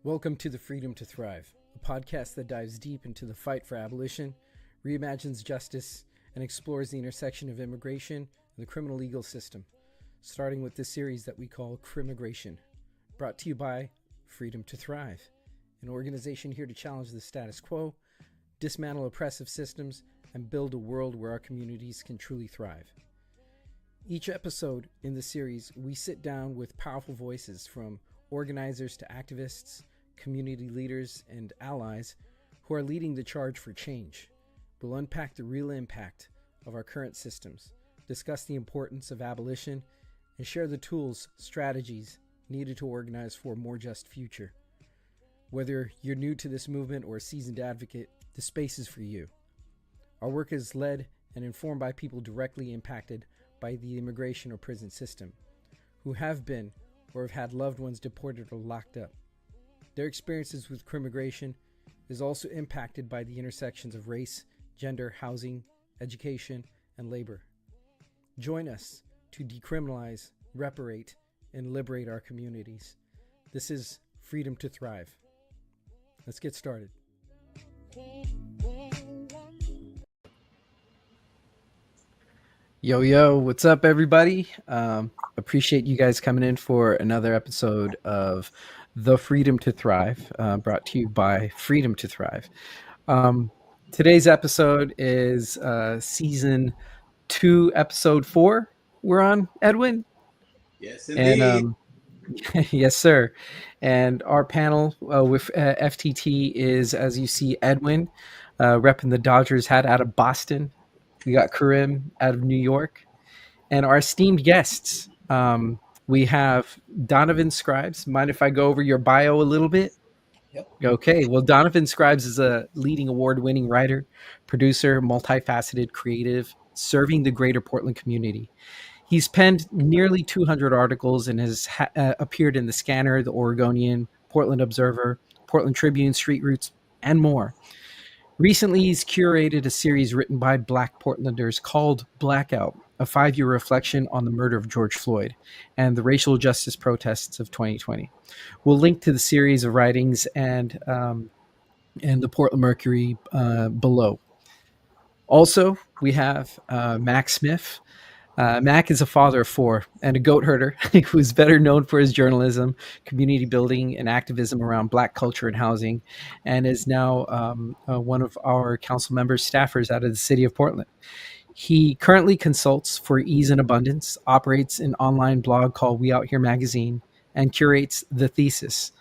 Welcome to the Freedom to Thrive, a podcast that dives deep into the fight for abolition, reimagines justice, and explores the intersection of immigration and the criminal legal system, starting with this series that we call Crimmigration, brought to you by Freedom to Thrive, an organization here to challenge the status quo, dismantle oppressive systems, and build a world where our communities can truly thrive. Each episode in the series, we sit down with powerful voices from organizers to activists, community leaders, and allies who are leading the charge for change. We'll unpack the real impact of our current systems, discuss the importance of abolition, and share the tools, strategies needed to organize for a more just future. Whether you're new to this movement or a seasoned advocate, the space is for you. Our work is led and informed by people directly impacted by the immigration or prison system, who have been or have had loved ones deported or locked up. Their experiences with crimmigration is also impacted by the intersections of race, gender, housing, education, and labor. Join us to decriminalize, reparate, and liberate our communities. This is Freedom to Thrive. Let's get started. Yo, what's up, everybody? Appreciate you guys coming in for another episode of The Freedom to Thrive, brought to you by Freedom to Thrive. Today's episode is season 2, episode 4. We're on, Edwin? Yes, indeed. And yes, sir. And our panel with FTT is, as you see, Edwin, repping the Dodgers hat out of Boston. We got Karim out of New York. And our esteemed guests, we have Donovan Scribes. Mind if I go over your bio a little bit? Yep. Okay. Well, Donovan Scribes is a leading award-winning writer, producer, multifaceted creative, serving the greater Portland community. He's penned nearly 200 articles and has appeared in The Scanner, The Oregonian, Portland Observer, Portland Tribune, Street Roots, and more. Recently, he's curated a series written by Black Portlanders called Blackout, a 5-year reflection on the murder of George Floyd and the racial justice protests of 2020. We'll link to the series of writings and the Portland Mercury below. Also, we have Mac Smith. Mac is a father of 4 and a goat herder who is better known for his journalism, community building, and activism around Black culture and housing, and is now one of our council members, staffers out of the city of Portland. He currently consults for Ease and Abundance, operates an online blog called We Out Here Magazine, and curates The Thesis.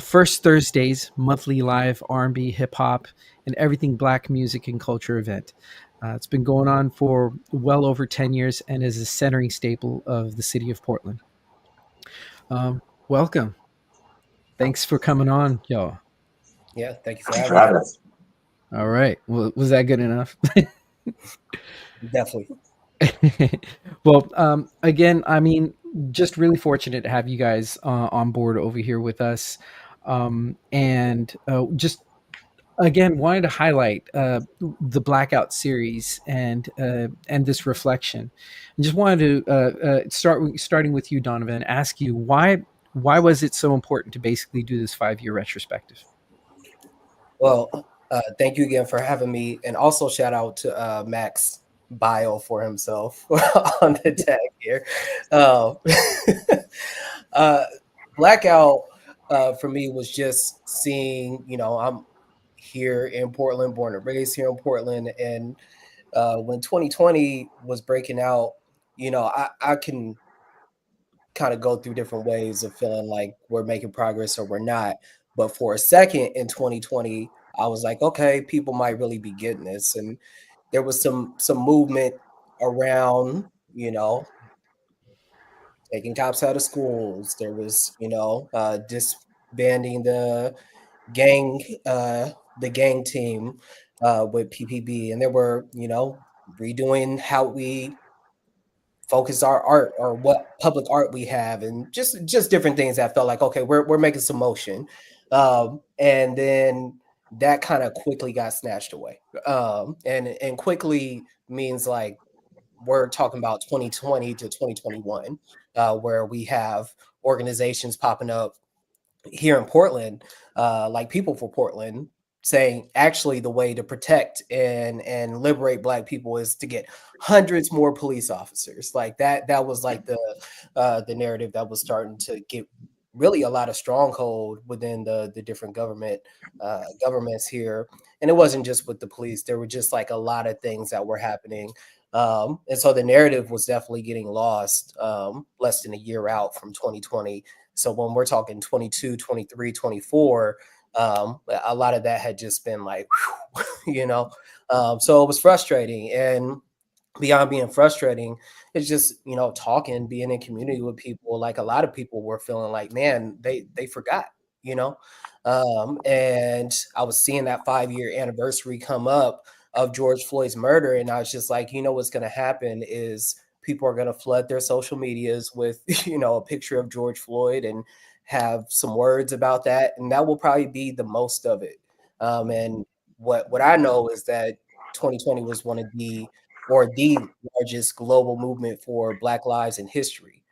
First Thursdays, monthly live R&B, hip-hop, and everything Black music and culture event. It's been going on for well over 10 years and is a centering staple of the city of Portland. Welcome. Thanks for coming on, y'all. Yeah, thank you for having us. All right. Well, was that good enough? Definitely. Well, again, I mean, just really fortunate to have you guys on board over here with us. And just again, wanted to highlight the Blackout series and this reflection. I just wanted to starting with you, Donovan, ask you why was it so important to basically do this 5-year retrospective? Well, thank you again for having me, and also shout out to Mac's bio for himself on the tag here. Blackout for me was just seeing, I'm here in Portland, born and raised here in Portland. And when 2020 was breaking out, I can kind of go through different ways of feeling like we're making progress or we're not. But for a second in 2020, I was like, okay, people might really be getting this. And there was some movement around, taking cops out of schools. There was, disbanding the gang team with PPB, and there were, redoing how we focus our art or what public art we have, and just different things that felt like, okay, we're making some motion. And then that kind of quickly got snatched away. And quickly means like we're talking about 2020 to 2021, where we have organizations popping up here in Portland, like People for Portland, saying actually the way to protect and liberate Black people is to get hundreds more police officers. Like that was like the narrative that was starting to get really a lot of stronghold within the different governments here. And it wasn't just with the police. There were just like a lot of things that were happening. And so the narrative was definitely getting lost less than a year out from 2020. So when we're talking 22, 23, 24, a lot of that had just been like, whew, you know, so it was frustrating. And beyond being frustrating, it's just, you know, talking, being in community with people. Like a lot of people were feeling like, man, they forgot, you know. And I was seeing that 5-year anniversary come up of George Floyd's murder, and I was just like, you know, what's going to happen is people are going to flood their social medias with you know, a picture of George Floyd and have some words about that, and that will probably be the most of it. And what I know is that 2020 was one of the largest global movement for Black lives in history,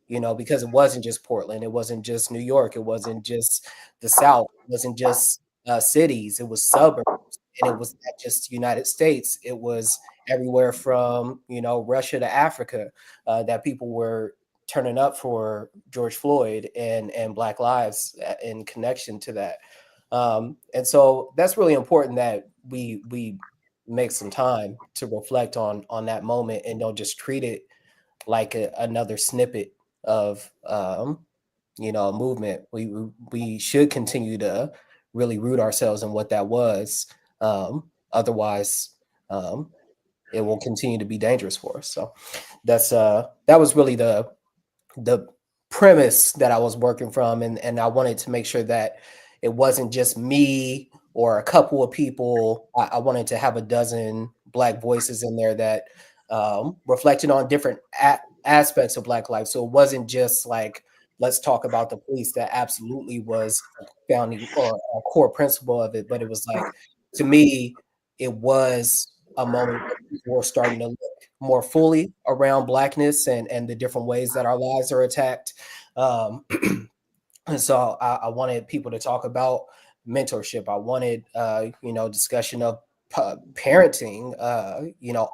you know, because it wasn't just Portland, it wasn't just New York, it wasn't just the South, it wasn't just cities, it was suburbs, and it was not just United States, it was everywhere from, you know, Russia to Africa, that people were turning up for George Floyd and Black lives in connection to that. And so that's really important that we make some time to reflect on that moment and don't just treat it like another snippet of you know, a movement. We should continue to really root ourselves in what that was. Otherwise, um, it will continue to be dangerous for us. So that was really the premise that I was working from, and I wanted to make sure that it wasn't just me or a couple of people. I wanted to have a dozen Black voices in there that reflected on different aspects of Black life. So it wasn't just like, let's talk about the police. That absolutely was a founding or a core principle of it, but it was like, to me, it was a moment where people were starting to look more fully around Blackness and the different ways that our lives are attacked. Um, and so I wanted people to talk about mentorship. I wanted, you know, discussion of parenting, you know,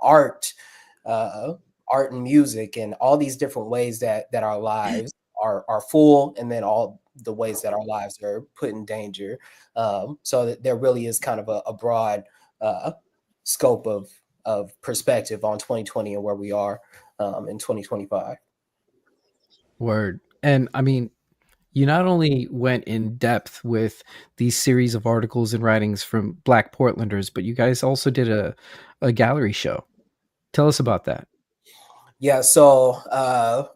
uh, art and music, and all these different ways that our lives are full, and then all the ways that our lives are put in danger. So that there really is kind of a broad uh, scope of perspective on 2020 and where we are in 2025. Word. And I mean, you not only went in depth with these series of articles and writings from Black Portlanders, but you guys also did a gallery show. Tell us about that. Yeah, so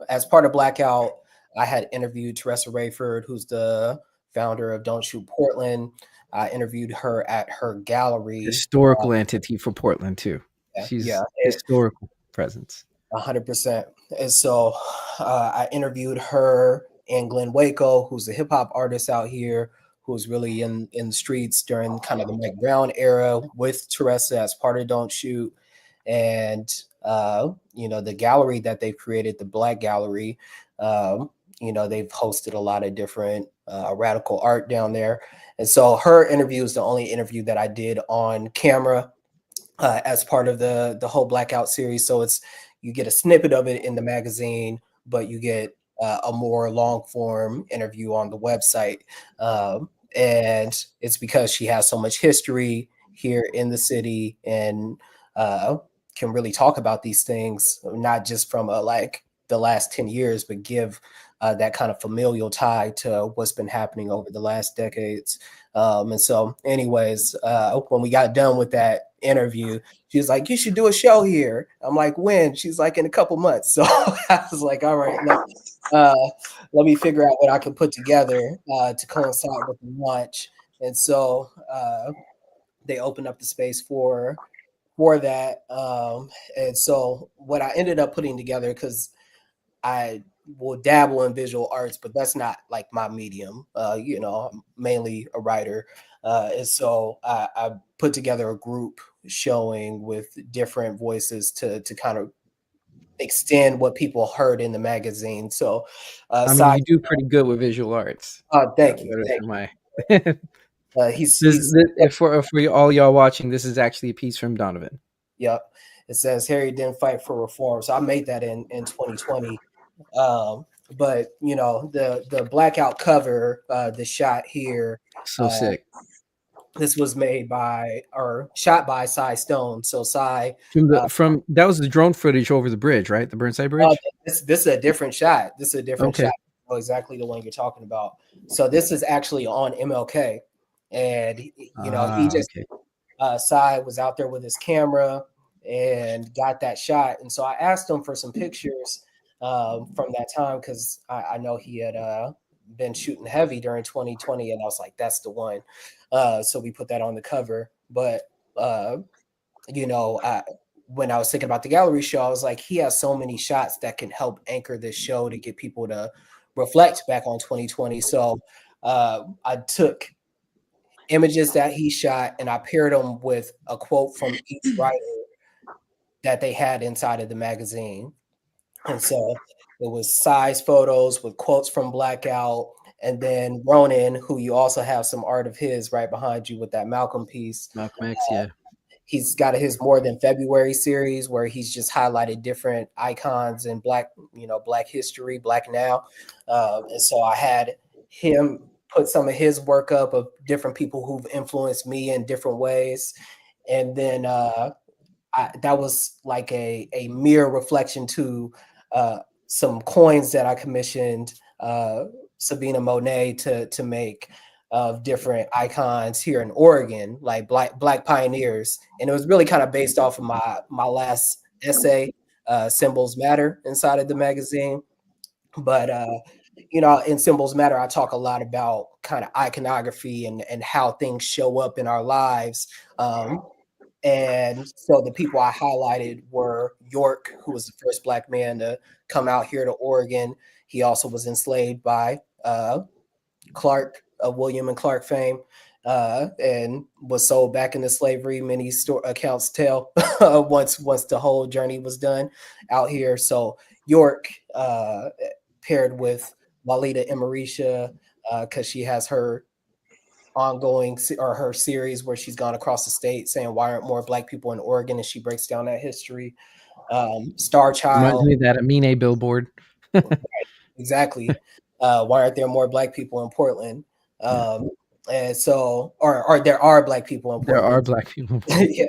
as part of Blackout, I had interviewed Teresa Rayford, who's the founder of Don't Shoot Portland. I interviewed her at her gallery. Historical entity for Portland too. Yeah, yeah, She's historical presence. 100%. And so I interviewed her and Glenn Waco, who's a hip hop artist out here, who's really in the streets during kind of the Mike Brown era with Teresa as part of Don't Shoot. And, you know, the gallery that they've created, the Black Gallery, you know, they've hosted a lot of different radical art down there. And so her interview is the only interview that I did on camera as part of the whole Blackout series. So it's, you get a snippet of it in the magazine, but you get a more long form interview on the website. And it's because she has so much history here in the city and can really talk about these things, not just from like the last 10 years, but give that kind of familial tie to what's been happening over the last decades. And so, anyways, when we got done with that interview, she was like, "You should do a show here." I'm like, "When?" She's like, "In a couple months." So I was like, "All right, let me figure out what I can put together to coincide with the launch." And so they opened up the space for that. And so what I ended up putting together, because I will dabble in visual arts, but that's not like my medium. You know, I'm mainly a writer. And so I put together a group showing with different voices to kind of extend what people heard in the magazine. So, I mean, you do pretty good with visual arts. thank you, thank My you. for all y'all watching, this is actually a piece from Donovan. Yep, it says Harry didn't fight for reform. So I made that in 2020. But the blackout cover, the shot here, So sick. this was made by or shot by Cy Stone. So Cy, From that was the drone footage over the bridge, right? The Burnside Bridge. This is a different shot. This is a different Okay. shot. I know exactly the one you're talking about. So this is actually on MLK, and he just Cy was out there with his camera and got that shot. And so I asked him for some pictures from that time because I know he had been shooting heavy during 2020, and I was like, that's the one. So we put that on the cover. But when I was thinking about the gallery show, I was like, he has so many shots that can help anchor this show to get people to reflect back on 2020. So I took images that he shot and I paired them with a quote from each writer that they had inside of the magazine. And so it was size photos with quotes from Blackout, and then Ronan, who you also have some art of his right behind you with that Malcolm piece. Malcolm X, yeah. He's got his More Than February series where he's just highlighted different icons in Black history, Black now. And so I had him put some of his work up of different people who've influenced me in different ways. And then that was like a mirror reflection to some coins that I commissioned Sabina Monet to make of different icons here in Oregon, like black pioneers. And it was really kind of based off of my last essay, Symbols Matter, inside of the magazine. But in Symbols Matter, I talk a lot about kind of iconography and how things show up in our lives. And so the people I highlighted were York, who was the first Black man to come out here to Oregon. He also was enslaved by Clark, of William and Clark fame, and was sold back into slavery. Many accounts tell once the whole journey was done out here. So York paired with Walida Emerisha because she has her ongoing or her series where she's gone across the state saying why aren't more Black people in Oregon, and she breaks down that history. Star Child reminds me of that Amine billboard. exactly. Why aren't there more Black people in Portland? And so, or there are Black people in Portland. There are Black people. Yeah.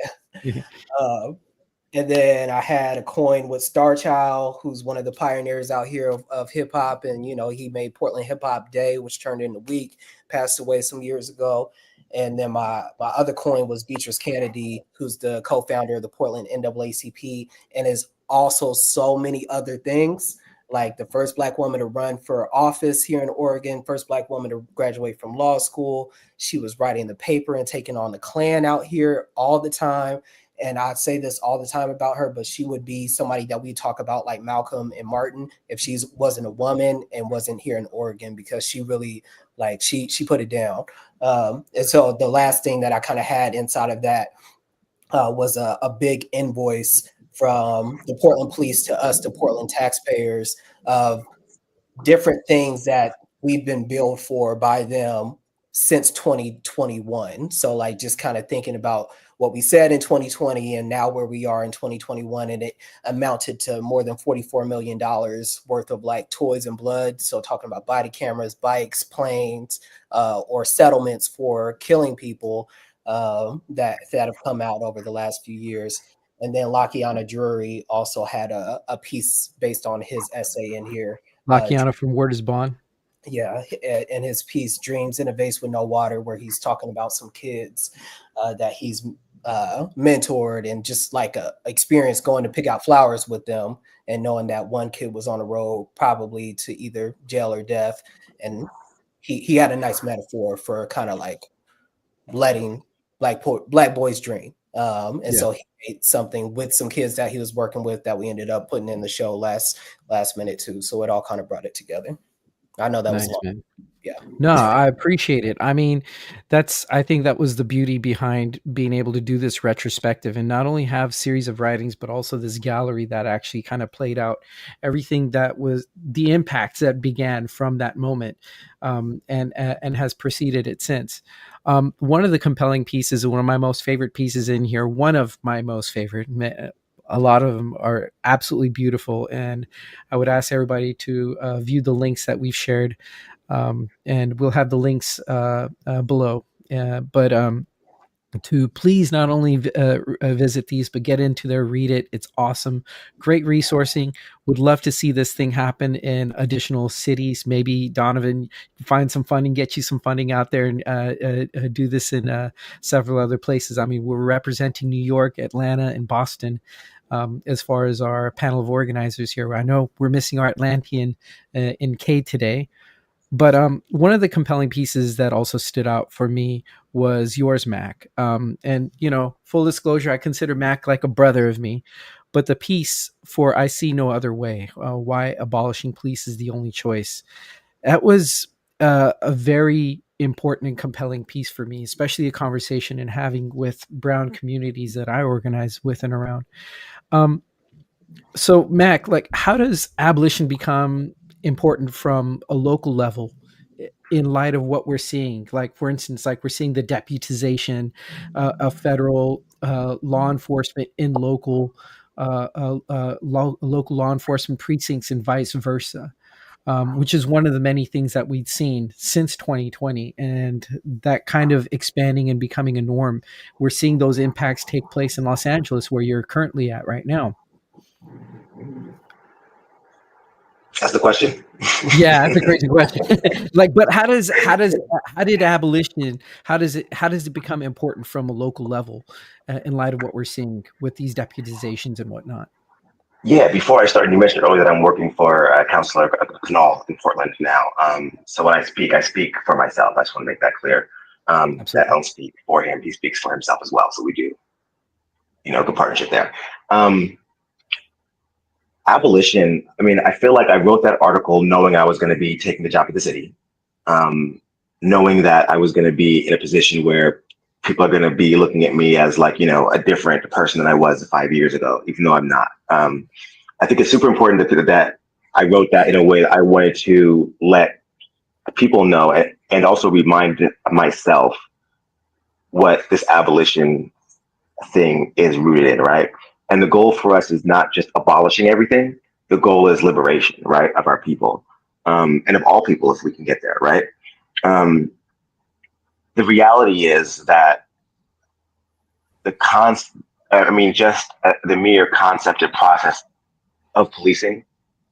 And then I had a coin with Star Child, who's one of the pioneers out here of hip hop. And, he made Portland Hip Hop Day, which turned into Week, passed away some years ago. And then my other coin was Beatrice Kennedy, who's the co-founder of the Portland NAACP and is also so many other things, like the first Black woman to run for office here in Oregon, first Black woman to graduate from law school. She was writing the paper and taking on the Klan out here all the time. And I'd say this all the time about her, but she would be somebody that we talk about like Malcolm and Martin if she wasn't a woman and wasn't here in Oregon, because she really she put it down. And so the last thing that I kind of had inside of that was a big invoice from the Portland police to us, the Portland taxpayers, of different things that we've been billed for by them since 2021. So just kind of thinking about what we said in 2020 and now where we are in 2021, and it amounted to more than $44 million worth of toys and blood. So talking about body cameras, bikes, planes, or settlements for killing people that have come out over the last few years. And then Lakiana Drury also had a piece based on his essay in here. Lakiana from Word is Bond. Yeah, in his piece "Dreams in a Vase with No Water," where he's talking about some kids that he's mentored, and just a experience going to pick out flowers with them, and knowing that one kid was on the road probably to either jail or death. And he had a nice metaphor for kind of letting black boys dream. So he made something with some kids that he was working with that we ended up putting in the show last minute too. So it all kind of brought it together. I know that was Nice, long. man. Yeah. No, I appreciate it. I mean, I think that was the beauty behind being able to do this retrospective and not only have series of writings, but also this gallery that actually kind of played out everything that was the impacts that began from that moment, and has preceded it since. One of the compelling pieces, one of my most favorite pieces in here, one of my most favorite, a lot of them are absolutely beautiful. And I would ask everybody to view the links that we've shared, and we'll have the links below. But to please not only visit these, but get into there, read it. It's awesome. Great resourcing. Would love to see this thing happen in additional cities. Maybe Donovan, find some funding, get you some funding out there, and do this in several other places. I mean, we're representing New York, Atlanta, and Boston. As far as our panel of organizers here, I know we're missing our Atlantean in K today. But one of the compelling pieces that also stood out for me was yours, Mac. And, full disclosure, I consider Mac like a brother of me. But the piece for I See No Other Way, why abolishing police is the only choice, that was a very important and compelling piece for me, especially a conversation and having with brown communities that I organize with and around. Um, so, Mac, like, how does abolition become important from a local level in light of what we're seeing? Like, for instance, like we're seeing the deputization of federal law enforcement in local law enforcement precincts and vice versa. Which is one of the many things that we've seen since 2020, and that kind of expanding and becoming a norm. We're seeing those impacts take place in Los Angeles, where you're currently at right now. That's the question. Yeah, that's a crazy question. Like, but how did abolition, how does it become important from a local level in light of what we're seeing with these deputizations and whatnot? Yeah, before I started, you mentioned earlier that I'm working for a counselor Canal in Portland now. So when I speak for myself. I just want to make that clear. That I don't speak for him; he speaks for himself as well. So we do, good partnership there. Abolition. I mean, I feel like I wrote that article knowing I was going to be taking the job at the city, knowing that I was going to be in a position where people are going to be looking at me as like, a different person than I was 5 years ago, even though I'm not. I think it's super important that I wrote that in a way that I wanted to let people know and also remind myself what this abolition thing is rooted in, right? And the goal for us is not just abolishing everything. The goal is liberation, right, of our people, and of all people if we can get there, right? The reality is that just the mere concept and process of policing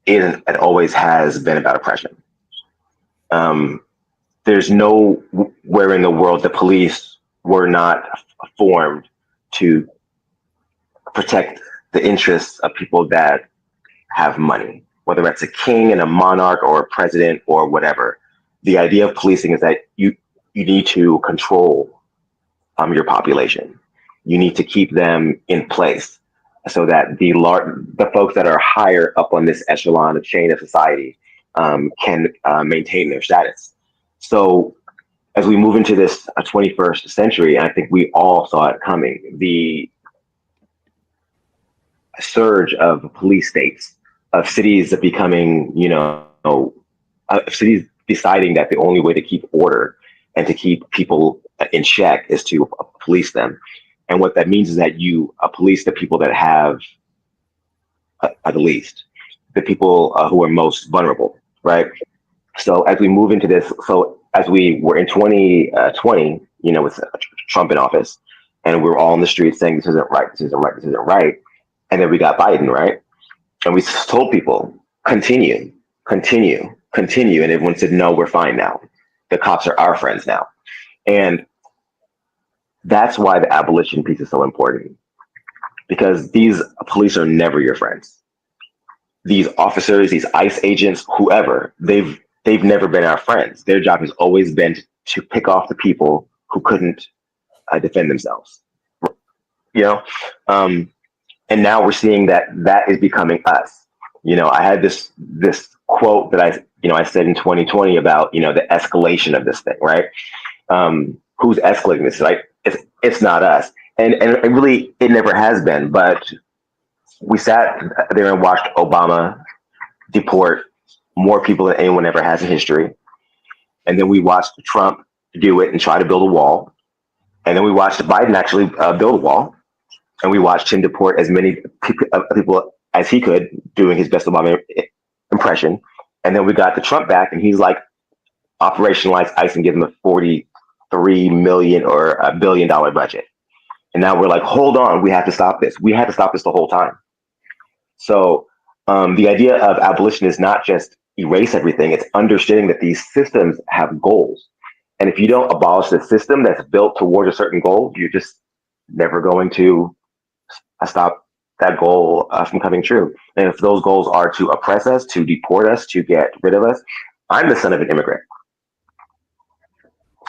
is and always has been about oppression. There's nowhere in the world the police were not formed to protect the interests of people that have money, whether that's a king and a monarch or a president or whatever. The idea of policing is that you need to control your population. You need to keep them in place so that the folks that are higher up on this echelon of chain of society can maintain their status. So as we move into this 21st century, I think we all saw it coming, the surge of police states, of cities becoming, cities deciding that the only way to keep order and to keep people in check is to police them. And what that means is that you police the people that have the least, the people who are most vulnerable, right? So as we move into this, as we were in 2020, with Trump in office, and we were all in the streets saying this isn't right, this isn't right, this isn't right. And then we got Biden, right? And we told people, continue. And everyone said, no, we're fine now. The cops are our friends now. And that's why the abolition piece is so important, because these police are never your friends. These officers, these ICE agents, whoever, they've never been our friends. Their job has always been to pick off the people who couldn't defend themselves. And now we're seeing that is becoming us. I had this quote that I said in 2020 about, the escalation of this thing, right? Who's escalating this, right? It's not us. And it really, it never has been, but we sat there and watched Obama deport more people than anyone ever has in history. And then we watched Trump do it and try to build a wall. And then we watched Biden actually build a wall. And we watched him deport as many people as he could, doing his best Obama impression. And then we got the Trump back, and he's like, operationalize ICE and give him a 43 million or $1 billion budget. And now we're like, hold on, we have to stop this. We had to stop this the whole time. So the idea of abolition is not just erase everything, it's understanding that these systems have goals. And if you don't abolish the system that's built towards a certain goal, you're just never going to stop that goal from coming true. And if those goals are to oppress us, to deport us, to get rid of us, I'm the son of an immigrant.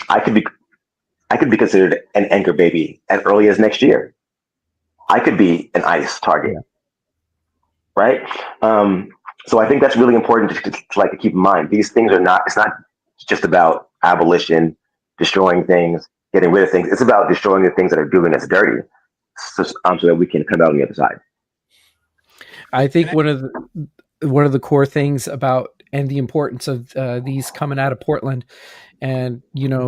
I could be considered an anchor baby as early as next year. I could be an ICE target, right? So I think that's really important to keep in mind. These things are not. It's not just about abolition, destroying things, getting rid of things. It's about destroying the things that are doing us dirty, so that we can come out on the other side. I think one of the core things about and the importance of these coming out of Portland and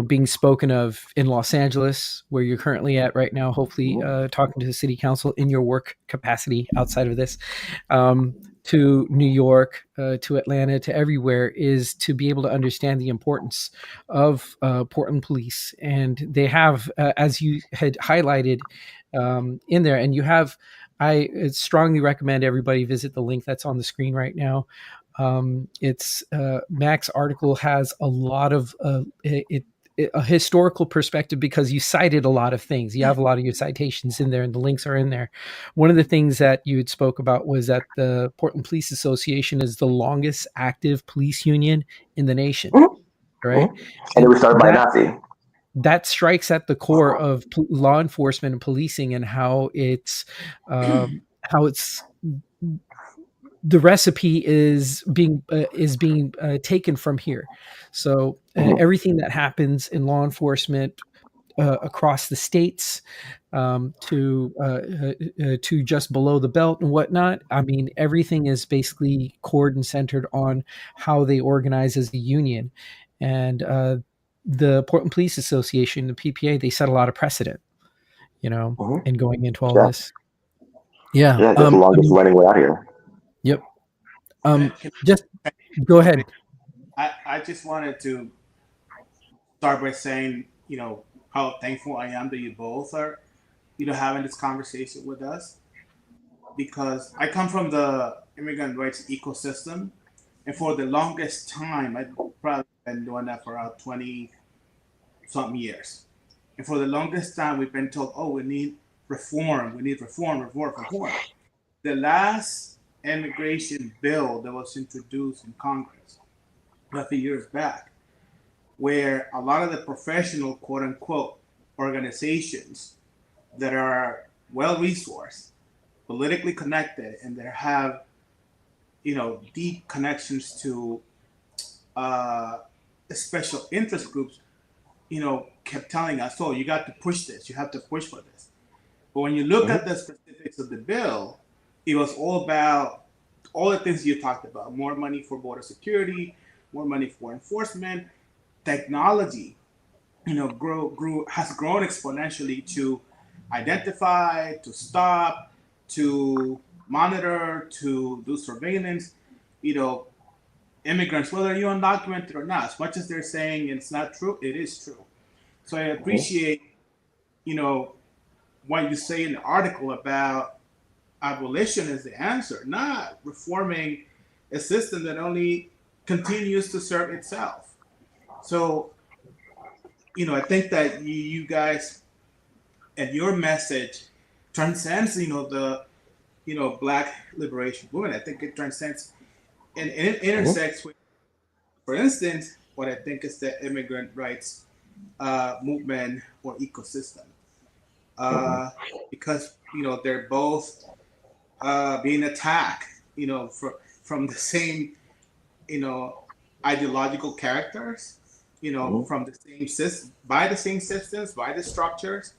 being spoken of in Los Angeles, where you're currently at right now, hopefully talking to the city council in your work capacity outside of this, to New York, to Atlanta, to everywhere, is to be able to understand the importance of Portland police. And they have, as you had highlighted in there, and you have, I strongly recommend everybody visit the link that's on the screen right now. It's Mac's article has a lot of a historical perspective, because you cited a lot of things. You have a lot of your citations in there, and the links are in there. One of the things that you had spoke about was that the Portland Police Association is the longest active police union in the nation, right? And it was started by a Nazi. That strikes at the core of law enforcement and policing, and how it's the recipe is being taken from here. So everything that happens in law enforcement across the states, to just below the belt and whatnot, I mean, everything is basically cored and centered on how they organize as a union. And the Portland Police Association, the PPA, they set a lot of precedent, in going into all this. Yeah, that's the longest running way out here. Yep. Just go ahead. I just wanted to start by saying, how thankful I am that you both are, having this conversation with us, because I come from the immigrant rights ecosystem, and for the longest time, I've probably been doing that for about 20-something years. And for the longest time, we've been told, oh, we need reform. The last immigration bill that was introduced in Congress a few years back, where a lot of the professional, quote unquote, organizations that are well resourced, politically connected, and that have, deep connections to special interest groups, kept telling us, oh, you got to push this, you have to push for this. But when you look at the specifics of the bill, it was all about all the things you talked about: more money for border security, more money for enforcement, technology, has grown exponentially to identify, to stop, to monitor, to do surveillance, immigrants, whether you're undocumented or not. As much as they're saying it's not true, it is true. So I appreciate, what you say in the article about abolition is the answer, not reforming a system that only continues to serve itself. So, I think that you guys and your message transcends, the, Black liberation movement. I think it transcends and it intersects with, for instance, what I think is the immigrant rights movement or ecosystem. Because, they're both being attacked, from the same, ideological characters, from the same system, by the same systems, by the structures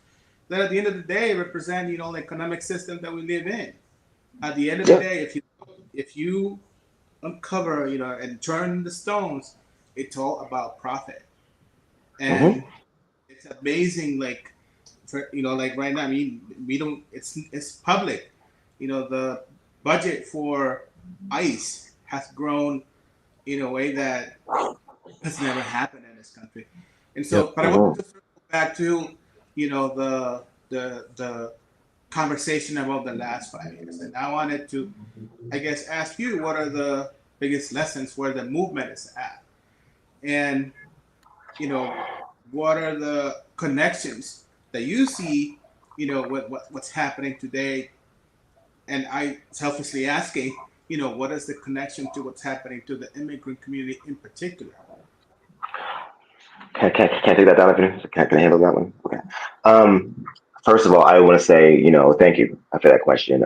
that at the end of the day represent, the economic system that we live in. At the end of the Yeah. day, if you uncover, and turn the stones, it's all about profit. Mm-hmm. And it's amazing, like, like right now, I mean, we don't, it's public. The budget for ICE has grown in a way that has never happened in this country. And so, Yep. but I want to circle back to, the conversation about the last 5 years. And I wanted to, I guess, ask you, what are the biggest lessons where the movement is at? And, you know, what are the connections that you see, what's happening today? And I selfishly asking, what is the connection to what's happening to the immigrant community in particular? Can't take that down, Anthony. Can I handle that one? Okay. First of all, I want to say, thank you for that question.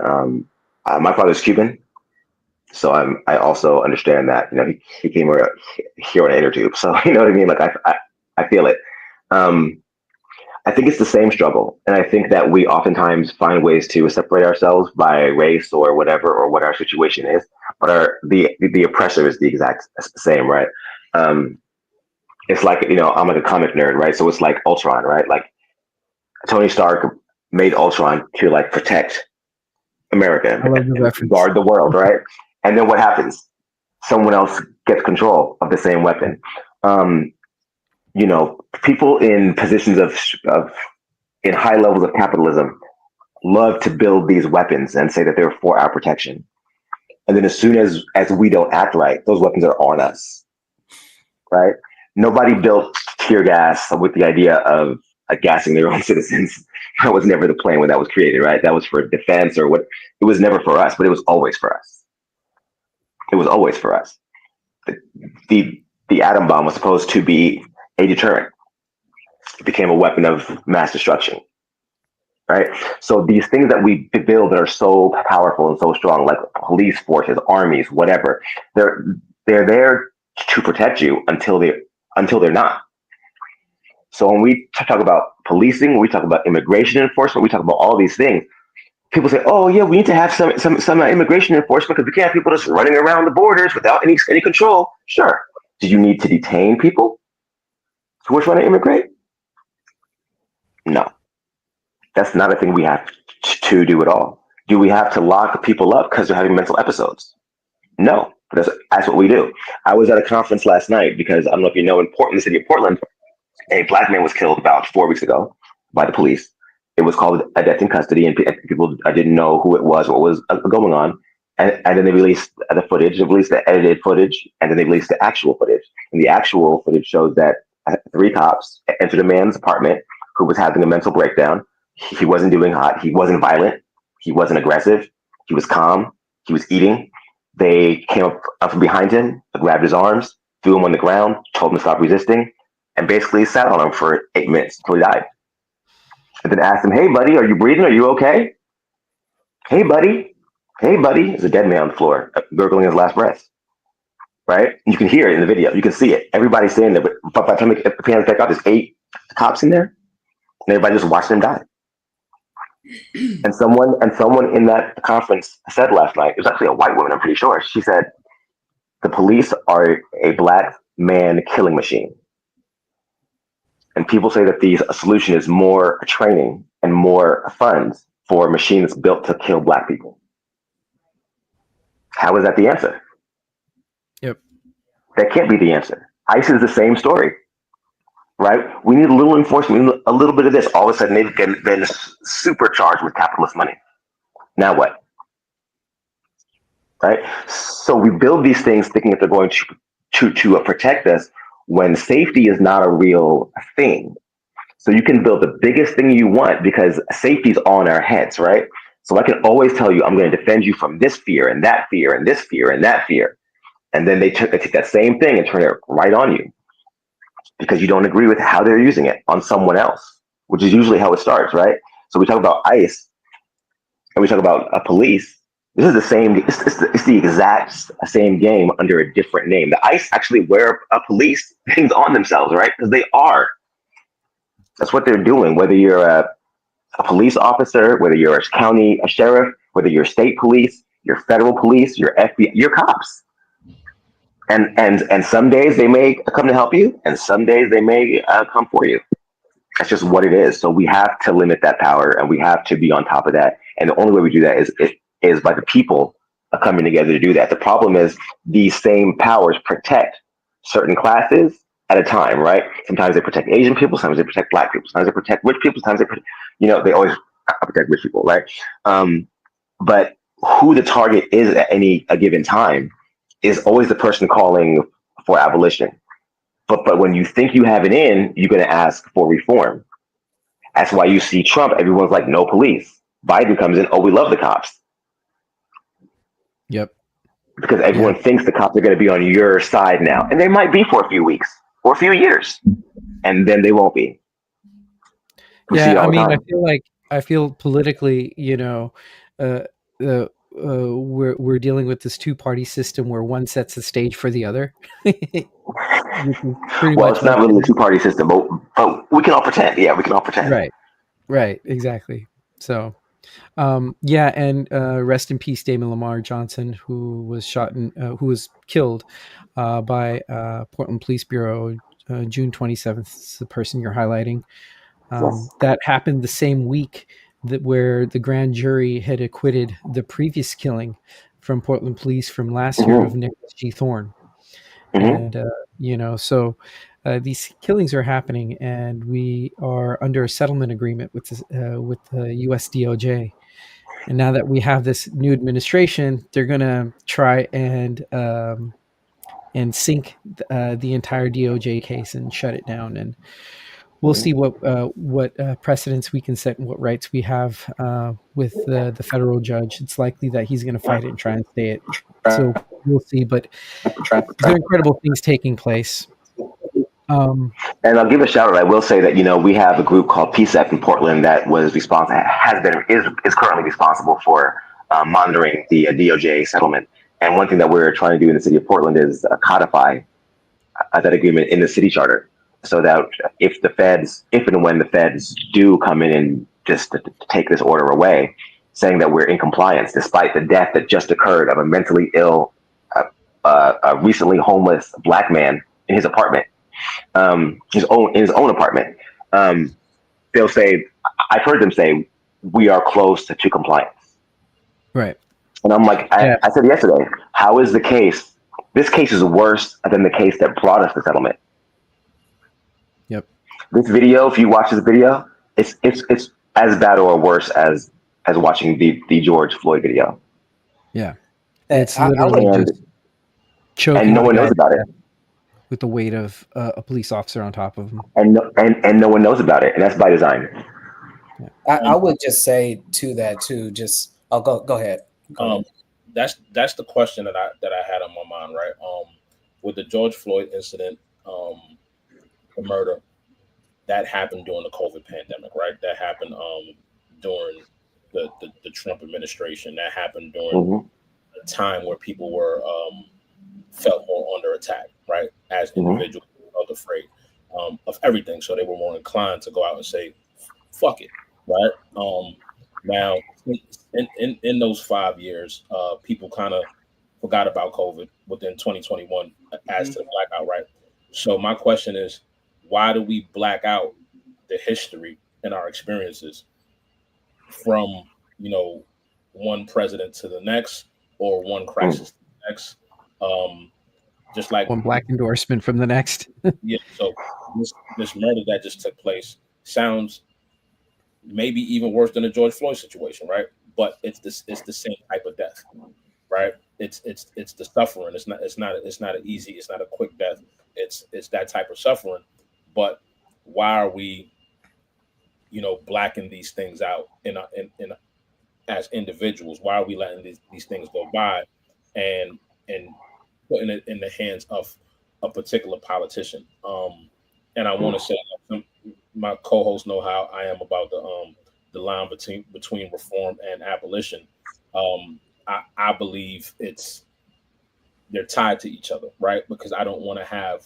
My father's Cuban, so I also understand that. He came here on an inner tube, so you know what I mean. Like I feel it. Um, I think it's the same struggle, and I think that we oftentimes find ways to separate ourselves by race or whatever, or what our situation is. But the oppressor is the exact same, right? Um, it's like, I'm like a comic nerd, right? So it's like Ultron, right? Like Tony Stark made Ultron to like protect America I love the and reference. guard the world, right? And then what happens? Someone else gets control of the same weapon. Um, People in positions of in high levels of capitalism love to build these weapons and say that they're for our protection. And then as soon as we don't act right, those weapons are on us, right? Nobody built tear gas with the idea of gassing their own citizens. That was never the plan when that was created, right? That was for defense or what. It was never for us, but it was always for us. It was always for us. The atom bomb was supposed to be a deterrent. It became a weapon of mass destruction, right? So these things that we build that are so powerful and so strong, like police forces, armies, whatever, they're there to protect you until they're not. So when we talk about policing, when we talk about immigration enforcement, we talk about all these things. People say, "Oh yeah, we need to have some immigration enforcement because we can't have people just running around the borders without any control." Sure. Do you need to detain people who are trying to immigrate? No, that's not a thing we have to do at all. Do we have to lock people up because they're having mental episodes? No, but that's what we do. I was at a conference last night because I don't know if you know, in Portland, the city of Portland, a black man was killed about 4 weeks ago by the police. It was called a death in custody, and people didn't know who it was, what was going on. And then they released the footage, they released the edited footage, and then they released the actual footage. And the actual footage shows that 3 cops entered a man's apartment who was having a mental breakdown. He wasn't doing hot. He wasn't violent. He wasn't aggressive. He was calm. He was eating. They came up from behind him, grabbed his arms, threw him on the ground, told him to stop resisting, and basically sat on him for 8 minutes until he died. And then asked him, "Hey, buddy, are you breathing? Are you okay? Hey, buddy. Hey, buddy." There's a dead man on the floor, gurgling his last breath. Right? You can hear it in the video. You can see it. Everybody's standing there. But by the time the pans back up, there's 8 cops in there. And everybody just watched them die. And someone in that conference said last night, it was actually a white woman, I'm pretty sure. She said, "The police are a black man killing machine." And people say that the solution is more training and more funds for machines built to kill black people. How is that the answer? Yep. That can't be the answer. ICE is the same story, right? We need a little enforcement, we need a little bit of this. All of a sudden, they've been supercharged with capitalist money. Now what? Right? So we build these things thinking that they're going to protect us when safety is not a real thing. So you can build the biggest thing you want because safety is on our heads, right? So I can always tell you, I'm going to defend you from this fear and that fear and this fear and that fear. And then they take that same thing and turn it right on you because you don't agree with how they're using it on someone else, which is usually how it starts, right? So we talk about ICE and we talk about police. This is the same. It's the exact same game under a different name. The ICE actually wear a police things on themselves, right? Because they are. That's what they're doing. Whether you're a police officer, whether you're a sheriff, whether you're state police, you're federal police, you're FBI, you're cops. And some days they may come to help you, and some days they may come for you. That's just what it is. So we have to limit that power, and we have to be on top of that. And the only way we do that is by the people coming together to do that. The problem is these same powers protect certain classes at a time, right? Sometimes they protect Asian people, sometimes they protect Black people, sometimes they protect rich people, sometimes they protect, they always protect rich people, right? But who the target is at a given time is always the person calling for abolition. But when you think you have it in, you're going to ask for reform. That's why you see Trump, everyone's like, no police. Biden comes in, oh, we love the cops. Yep. Because everyone thinks the cops are going to be on your side now. And they might be for a few weeks or a few years. And then they won't be. I feel politically, we're dealing with this two-party system where one sets the stage for the other. Well, it's not really a two-party system, but we can all pretend. Yeah, we can all pretend. Right, exactly. So, and rest in peace, Damon Lamar Johnson, who was who was killed by Portland Police Bureau, June 27th. The person you're highlighting. That happened the same week where the grand jury had acquitted the previous killing from Portland Police from last year of Nicholas G. Thorne. And, so these killings are happening, and we are under a settlement agreement with the U.S. DOJ. And now that we have this new administration, they're going to try and sink the entire DOJ case and shut it down. And we'll see what precedents we can set and what rights we have with the federal judge. It's likely that he's going to fight it and try and stay it. So we'll see. But there are incredible things taking place. And I'll give a shout out. I will say that we have a group called PSEC in Portland that is currently responsible for monitoring the DOJ settlement. And one thing that we're trying to do in the city of Portland is codify that agreement in the city charter, so that if and when the feds do come in and just to take this order away, saying that we're in compliance, despite the death that just occurred of a mentally ill, recently homeless Black man in his apartment, in his own apartment, they'll say, I've heard them say, we are close to compliance. Right. And I'm like, I said yesterday, how is the case? This case is worse than the case that brought us the settlement. Yep. This video, if you watch this video, it's as bad or worse as watching the George Floyd video. Yeah. It's literally just choking, and no one knows about it. With the weight of a police officer on top of him. And no one knows about it. And that's by design. Yeah. I would just say to that too, go ahead. That's the question that I had on my mind, right? With the George Floyd incident, the murder, that happened during the COVID pandemic, right? That happened during the Trump administration. That happened during a time where people were felt more under attack, right? As individuals, felt afraid of everything, so they were more inclined to go out and say, "Fuck it," right? Now, in those 5 years, people kind of forgot about COVID within 2021 as to the blackout, right? So my question is, why do we black out the history and our experiences from, one president to the next or one crisis to the next? Just like one black endorsement from the next. Yeah. So this murder that just took place sounds maybe even worse than the George Floyd situation, right? But it's the same type of death, right? It's the suffering. It's not an easy, it's not a quick death. It's that type of suffering. But why are we, blacking these things out in as individuals? Why are we letting these things go by and putting it in the hands of a particular politician? And I want to say, my co-hosts know how I am about the line between reform and abolition. I believe they're tied to each other, right? Because I don't want to have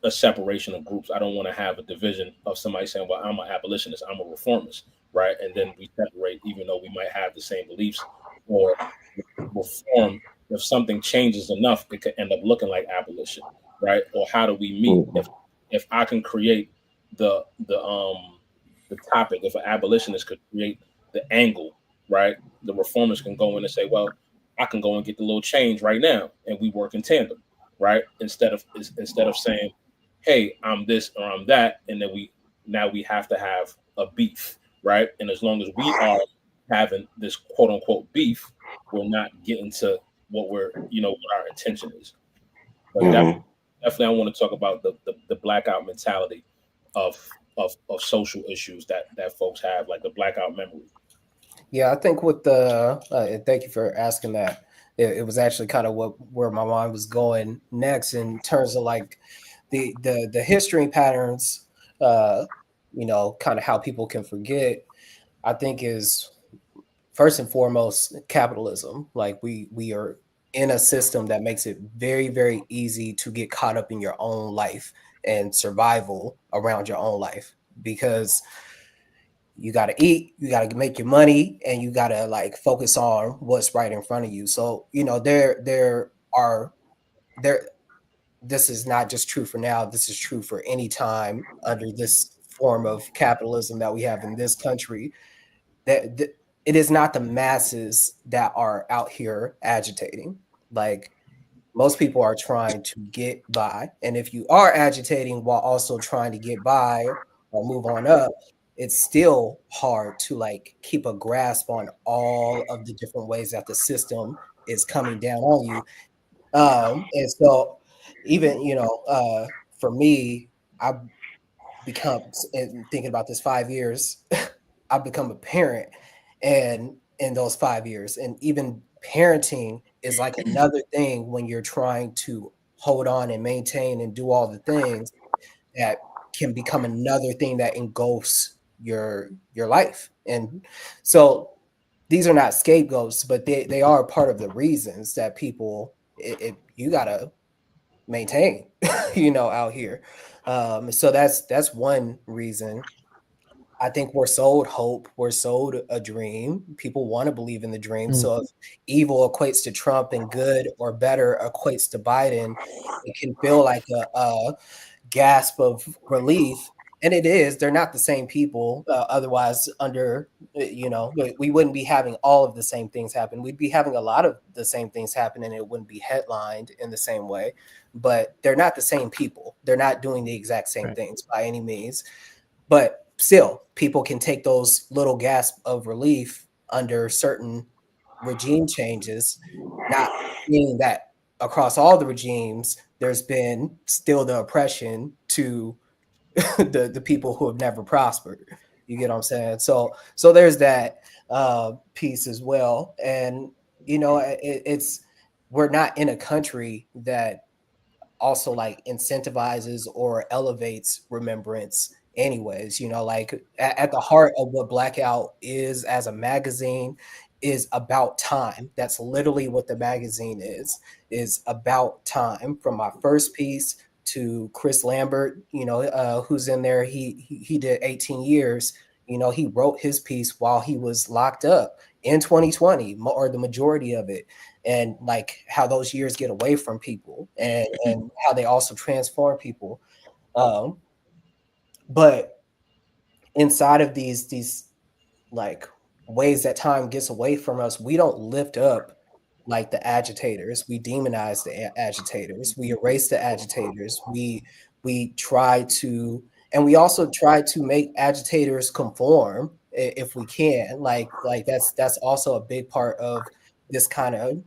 a separation of groups. I don't want to have a division of somebody saying, well, I'm an abolitionist, I'm a reformist, right? And then we separate, even though we might have the same beliefs. Or reform, if something changes enough, it could end up looking like abolition, right? Or how do we meet? If I can create the topic, if an abolitionist could create the angle, right? The reformers can go in and say, well, I can go and get the little change right now, and we work in tandem, right? Instead of saying, hey, I'm this or I'm that, and then we have to have a beef, right? And as long as we are having this quote unquote beef, we're not getting to what what our intention is. But definitely I want to talk about the blackout mentality of social issues that folks have, like the blackout memory. Yeah, I think with thank you for asking that. It was actually kind of where my mind was going next in terms of like the history patterns, kind of how people can forget. I think is first and foremost capitalism. Like we are in a system that makes it very, very easy to get caught up in your own life and survival around your own life, because you got to eat, you got to make your money, and you got to like focus on what's right in front of you. So there are there this is not just true for now, this is true for any time under this form of capitalism that we have in this country. That it is not the masses that are out here agitating. Like, most people are trying to get by, and if you are agitating while also trying to get by or move on up, it's still hard to like keep a grasp on all of the different ways that the system is coming down on you. And so even for me, I've become, and thinking about this 5 years, I've become a parent, and in those 5 years, and even parenting is like another thing when you're trying to hold on and maintain and do all the things that can become another thing that engulfs your life. And so these are not scapegoats, but they are part of the reasons that people you gotta maintain out here. So that's one reason. I think we're sold hope. We're sold a dream. People want to believe in the dream. So if evil equates to Trump and good or better equates to Biden, it can feel like a gasp of relief. And it is. They're not the same people. Otherwise, we wouldn't be having all of the same things happen. We'd be having a lot of the same things happen, and it wouldn't be headlined in the same way. But they're not the same people. They're not doing the exact same things by any means. But still, people can take those little gasps of relief under certain regime changes, not meaning that across all the regimes, there's been still the oppression to the people who have never prospered. You get what I'm saying? So there's that piece as well. And, it's we're not in a country that also like incentivizes or elevates remembrance anyways. Like at the heart of what Blackout is as a magazine is about time. That's literally what the magazine is about time. From my first piece to Chris Lambert, who's in there, he did 18 years. He wrote his piece while he was locked up in 2020, or the majority of it, and like how those years get away from people, and how they also transform people. But inside of these like ways that time gets away from us, we don't lift up like the agitators. We demonize the agitators. We erase the agitators. We try to, and we also try to make agitators conform if we can. Like that's also a big part of this kind of,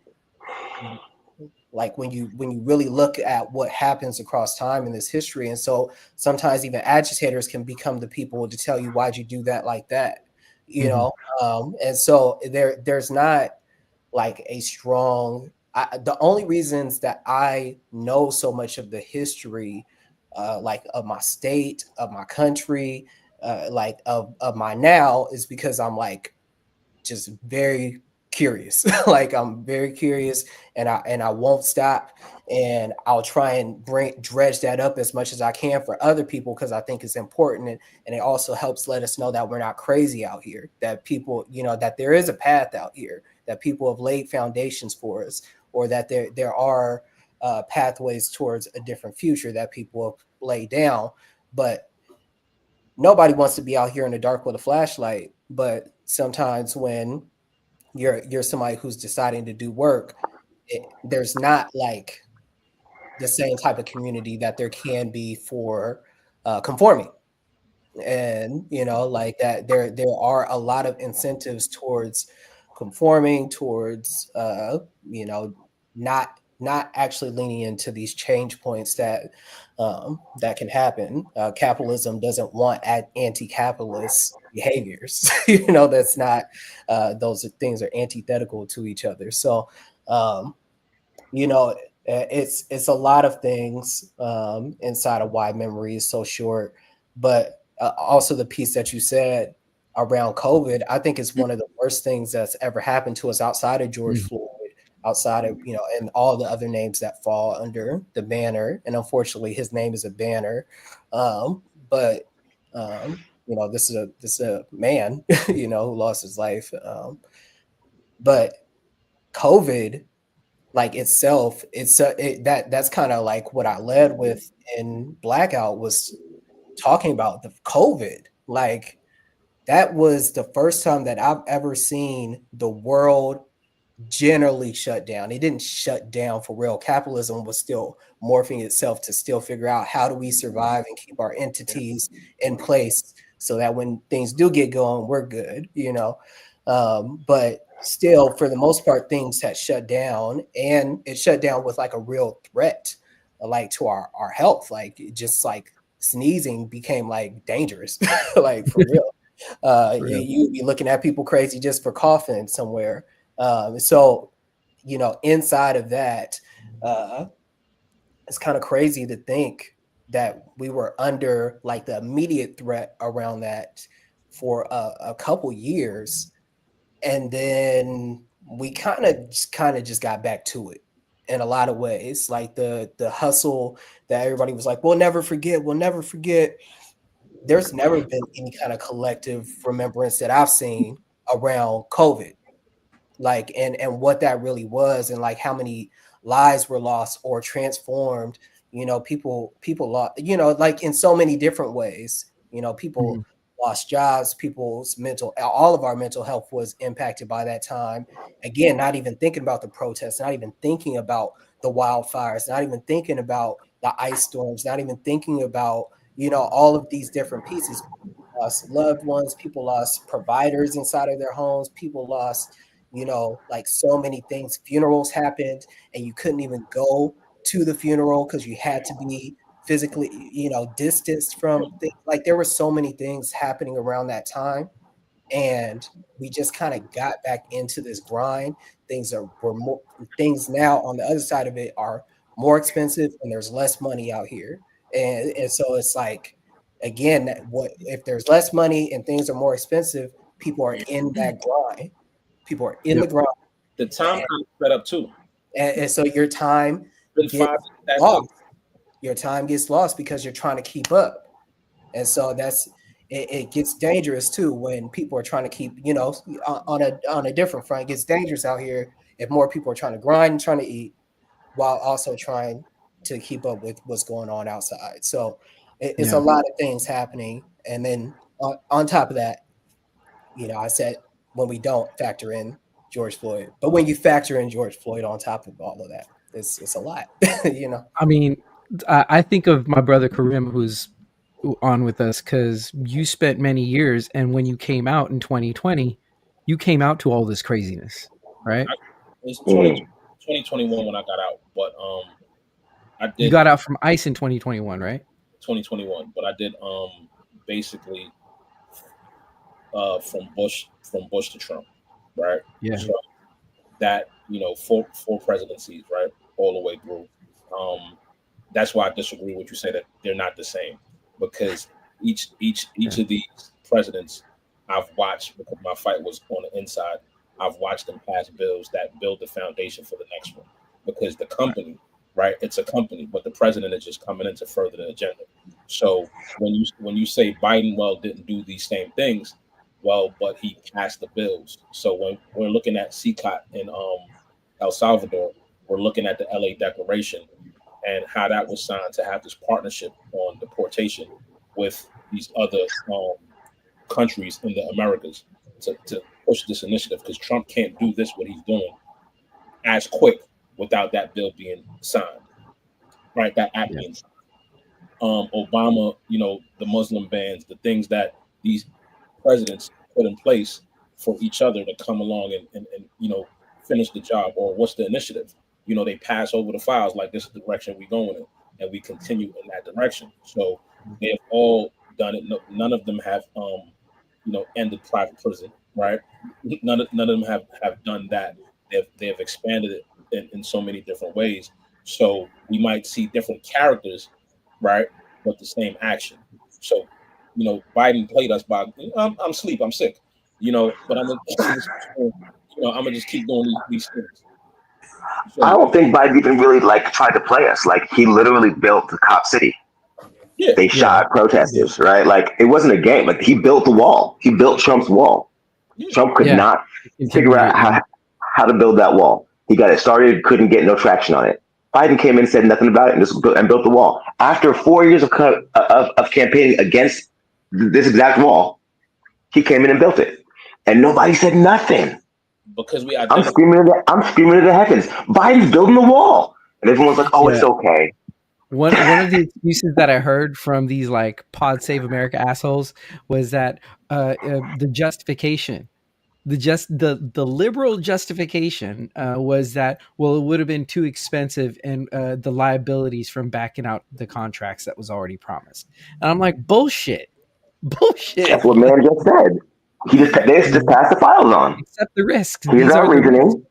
like when you really look at what happens across time in this history. And so sometimes even agitators can become the people to tell you, why'd you do that like that, and so there's not like a strong, the only reasons that I know so much of the history, like of my state, of my country, like of my now, is because I'm like just very curious. Like I'm very curious, and I won't stop, and I'll try and dredge that up as much as I can for other people because I think it's important, and it also helps let us know that we're not crazy out here, that people, that there is a path out here, that people have laid foundations for us, or that there are pathways towards a different future that people have laid down. But nobody wants to be out here in the dark with a flashlight. But sometimes when you're somebody who's deciding to do work, there's not like the same type of community that there can be for conforming. And like that, there are a lot of incentives towards conforming, towards not actually leaning into these change points that can happen. Capitalism doesn't want anti-capitalist behaviors. That's not, those things are antithetical to each other. So it's a lot of things inside of why memory is so short. But also the piece that you said around COVID, I think is one of the worst things that's ever happened to us outside of George Floyd, outside of, and all the other names that fall under the banner. And unfortunately, his name is a banner. But this is a man, who lost his life. But COVID, like itself, that's kind of like what I led with in Blackout, was talking about the COVID. Like that was the first time that I've ever seen the world generally shut down. It didn't shut down for real. Capitalism was still morphing itself to still figure out how do we survive and keep our entities in place so that when things do get going, we're good, but still, for the most part, things had shut down, and it shut down with like a real threat, like to our health. Like just like sneezing became like dangerous, like for real. You'd be looking at people crazy just for coughing somewhere. So, inside of that, it's kind of crazy to think that we were under like the immediate threat around that for a couple years. And then we kind of just got back to it in a lot of ways. Like the hustle that everybody was like, we'll never forget. There's never been any kind of collective remembrance that I've seen around COVID. Like, and what that really was, and like how many lives were lost or transformed. People lost, like in so many different ways. People lost jobs, all of our mental health was impacted by that time. Again, not even thinking about the protests, not even thinking about the wildfires, not even thinking about the ice storms, not even thinking about, all of these different pieces. People lost loved ones, people lost providers inside of their homes, people lost, like so many things. Funerals happened and you couldn't even go to the funeral because you had to be physically, distanced from things. Like there were so many things happening around that time, and we just kind of got back into this grind. Things now on the other side of it are more expensive, and there's less money out here, and so it's like, again, what if there's less money and things are more expensive? People are in that grind. People are in the grind. The time kind of sped up too, and so your time gets lost. Your time gets lost because you're trying to keep up. And so it gets dangerous too when people are trying to keep, on a different front. It gets dangerous out here if more people are trying to grind and trying to eat while also trying to keep up with what's going on outside. So it's a lot of things happening. And then on top of that, I said when we don't factor in George Floyd, but when you factor in George Floyd on top of all of that, it's a lot, I mean, I think of my brother Karim, who's on with us, because you spent many years, and when you came out in 2020, you came out to all this craziness, right? It was 2021 when I got out, but I did. You got out from ICE in 2021, right? 2021, but I did basically from Bush to Trump, right? Yeah. So that, four presidencies, right, all the way through. That's why I disagree with you say that they're not the same, because each of these presidents I've watched, because my fight was on the inside. I've watched them pass bills that build the foundation for the next one, because the company, right? It's a company, but the president is just coming in to further the agenda. So when you say Biden, well, didn't do these same things, well, but he passed the bills. So when we're looking at CCOT in El Salvador, we're looking at the LA Declaration and how that was signed to have this partnership on deportation with these other countries in the Americas to push this initiative, because Trump can't do this, what he's doing, as quick without that bill being signed, right? That act being signed. Obama, the Muslim bans, the things that these presidents put in place for each other to come along and finish the job. Or what's the initiative? They pass over the files like, this is the direction we're going in, and we continue in that direction. So they have all done it. No, none of them have ended private prison, right? None of them have done that. They have expanded it in so many different ways. So we might see different characters, right, but the same action. So Biden played us by I'm asleep, I'm sick, but I'm gonna just keep doing these things. So, I don't think Biden even really tried to play us. Like, he literally built the cop city. yeah, They shot protesters, right? Like, it wasn't a game. Like, he built the wall. He built Trump's wall. Trump could not figure out how to build that wall. He got it started, couldn't get no traction on it. Biden came in, said nothing about it, and built the wall. After 4 years of campaigning against this exact wall, he came in and built it, and nobody said nothing. Because I'm screaming to the heavens. Biden's building the wall, and everyone's like, "Oh, it's okay." One of the excuses that I heard from these Pod Save America assholes was that the justification, the liberal justification was that, well, it would have been too expensive, and the liabilities from backing out the contracts that was already promised. And I'm like, bullshit. That's what man just said. They just pass the files on. Accept the risks. Here's our reasoning.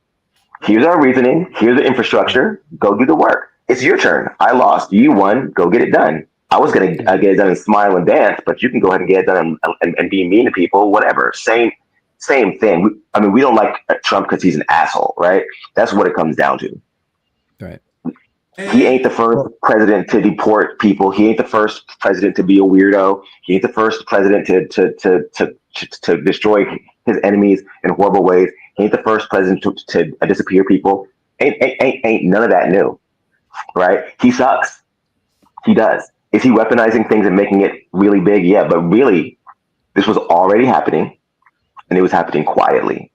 Here's the infrastructure. Go do the work. It's your turn. I lost. You won. Go get it done. I was going to get it done and smile and dance, but you can go ahead and get it done and be mean to people, whatever. Same thing. We don't like Trump because he's an asshole, right? That's what it comes down to. Right. He ain't the first president to deport people. He ain't the first president to be a weirdo. He ain't the first president to destroy his enemies in horrible ways. He ain't the first president to disappear people. Ain't none of that new, right? He sucks. He does. Is he weaponizing things and making it really big? Yeah, but really, this was already happening, and it was happening quietly.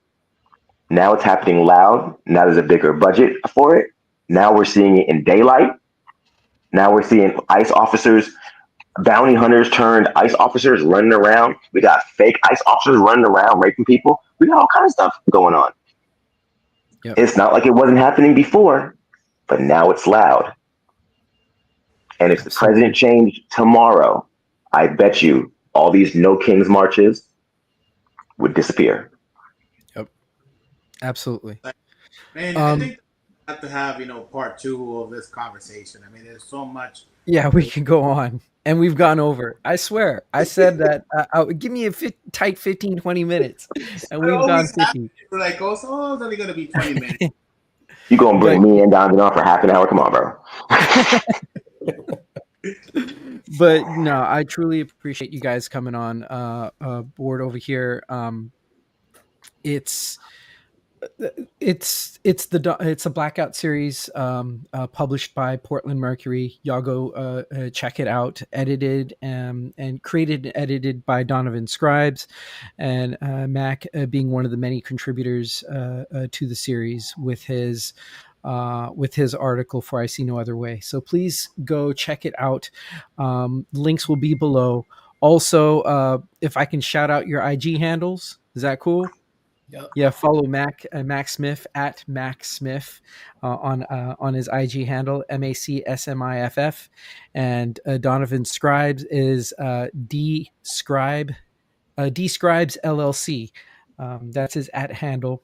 Now it's happening loud. Now there's a bigger budget for it. Now we're seeing it in daylight. Now we're seeing ICE officers, bounty hunters turned ICE officers running around. We got fake ICE officers running around raping people. We got all kinds of stuff going on. Yep. It's not like it wasn't happening before, but now it's loud. And if the president changed tomorrow, I bet you all these No Kings marches would disappear. Yep. Absolutely. Man, I think we have to have, part 2 of this conversation. I mean, there's so much. Yeah, we can go on. And we've gone over. I swear. I said that give me a tight 15, 20 minutes. And we've gone 50. We're like, it's only going to be 20 minutes. You going to bring me and Donovan on for half an hour? Come on, bro. But no, I truly appreciate you guys coming on board over here. It's a Blackout series published by Portland Mercury. Y'all go check it out. Edited and created and edited by Donovan Scribes, and Mac being one of the many contributors to the series with his article for I See No Other Way. So please go check it out. Links will be below. Also, if I can shout out your IG handles, is that cool? Yep. Yeah, follow Mac Smith at Mac Smith on his IG handle, MACSMIFF, and Donovan Scribes is D Scribes LLC. That's his @ handle.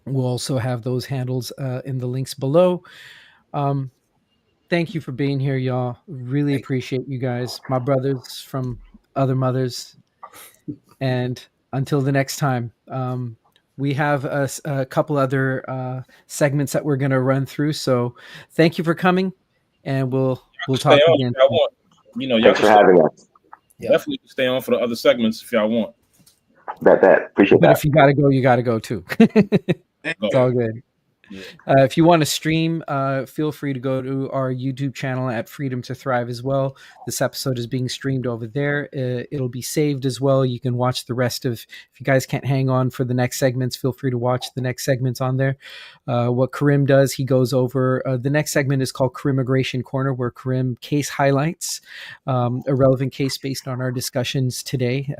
We'll also have those handles in the links below. Thank you for being here, y'all. Really appreciate you guys, my brothers from other mothers. And until the next time, we have a couple other segments that we're going to run through. So thank you for coming, and we'll Stay talk on again. if y'all want. You know, y'all Thanks can for having us. definitely stay on for the other segments if y'all want. Bet. Appreciate But that. if you got to go, you got to go too. It's all good. Yeah. If you want to stream, feel free to go to our YouTube channel at Freedom to Thrive as well. This episode is being streamed over there. It'll be saved as well. You can watch the rest of, if you guys can't hang on for the next segments, feel free to watch the next segments on there. What Karim does, he goes over, the next segment is called Crimmigration Corner, where Karim case highlights a relevant case based on our discussions today,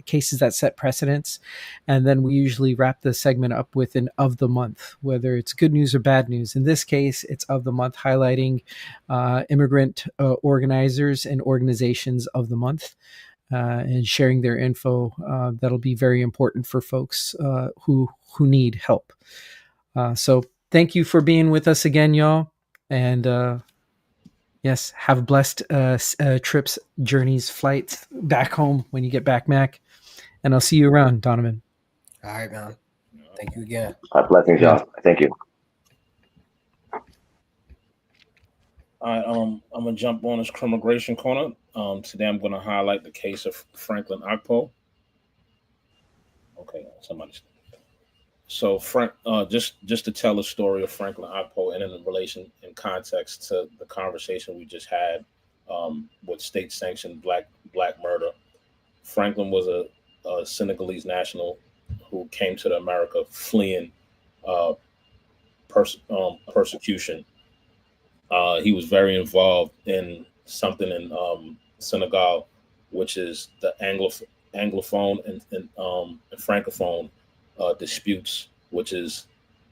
cases that set precedents. And then we usually wrap the segment up with an of the month, whether it's good news or bad news. In this case, it's of the month, highlighting immigrant organizers and organizations of the month, and sharing their info. That'll be very important for folks who need help. So thank you for being with us again, y'all. And yes, have blessed trips, journeys, flights back home when you get back, Mac. And I'll see you around, Donovan. All right, man. Thank you again. Blessings, y'all. Thank you. All right, I'm gonna jump on this Crimmigration Corner. Today I'm gonna highlight the case of Franklin Akpo. Okay, somebody's. So Frank, just to tell the story of Franklin Akpo and in relation in context to the conversation we just had with state-sanctioned black murder. Franklin was a Senegalese national who came to America fleeing persecution. He was very involved in something in Senegal, which is the Anglophone and Francophone disputes, which is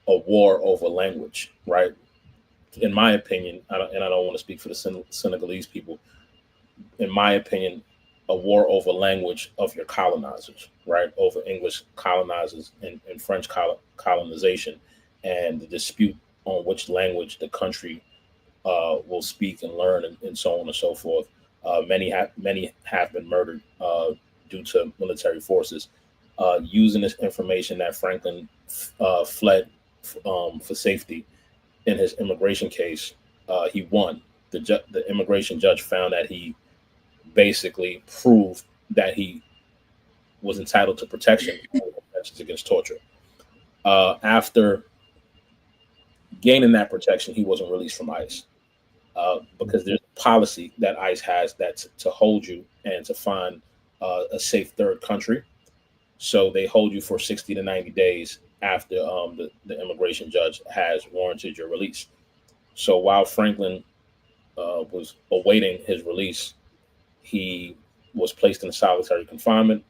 a war over language, right? In my opinion, and I don't want to speak for the Senegalese people, in my opinion, a war over language of your colonizers, right? Over English colonizers and French colonization, and the dispute on which language the country will speak and learn, and so on and so forth. Many have been murdered due to military forces. Using this information that Franklin fled for safety in his immigration case, he won. The immigration judge found that he basically proved that he was entitled to protection against torture. After gaining that protection, he wasn't released from ICE because there's a policy that ICE has that's to hold you and to find a safe third country. So they hold you for 60 to 90 days after the immigration judge has warranted your release. So while Franklin was awaiting his release, he was placed in solitary confinement